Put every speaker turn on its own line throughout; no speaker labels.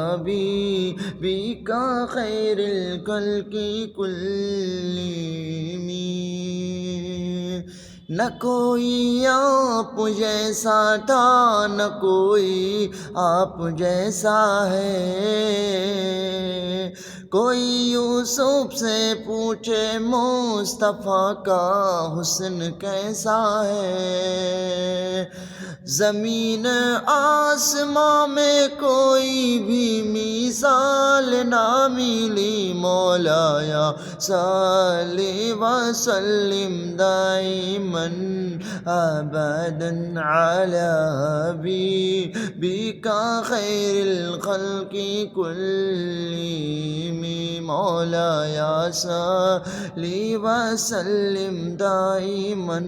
حبيبك خير الخلق كلهم न कोई आप जैसा था न कोई आप जैसा है। कोई यूसुफ से पूछे मुस्तफ़ा का हुस्न कैसा है। ज़मीन आसमां में कोई भी मिसाल ना मिली। मौलाया सल्ली व सल्लिम दाइमन अबदन अला हबीबिका खैरिल खल्क़ि कुल्लिहिम। मौलाया सल्ली व सल्लिम दाइमन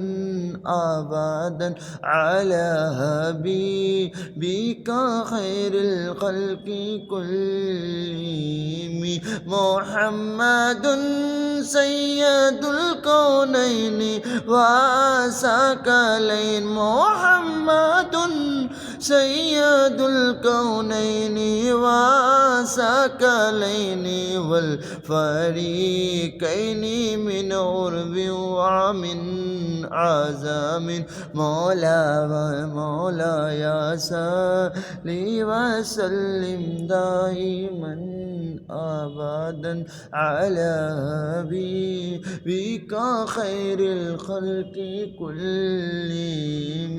अबदन अला हबीबिका खैरिल खल्क़ि कुल्लिहिम। मुहम्मदुन सय्यदुल कौनैनि व सकलैन। मुहम्मदुन सय्यदुल कौनैनि व सकलैनि वल फरीकैनि मिन उर्बि व मिन आज़मिन। मौलाया सल्ली व सल्लिम दाइमन अबदन अला हबीबिका खैरिल खल्क़ि कुल्लिहिम।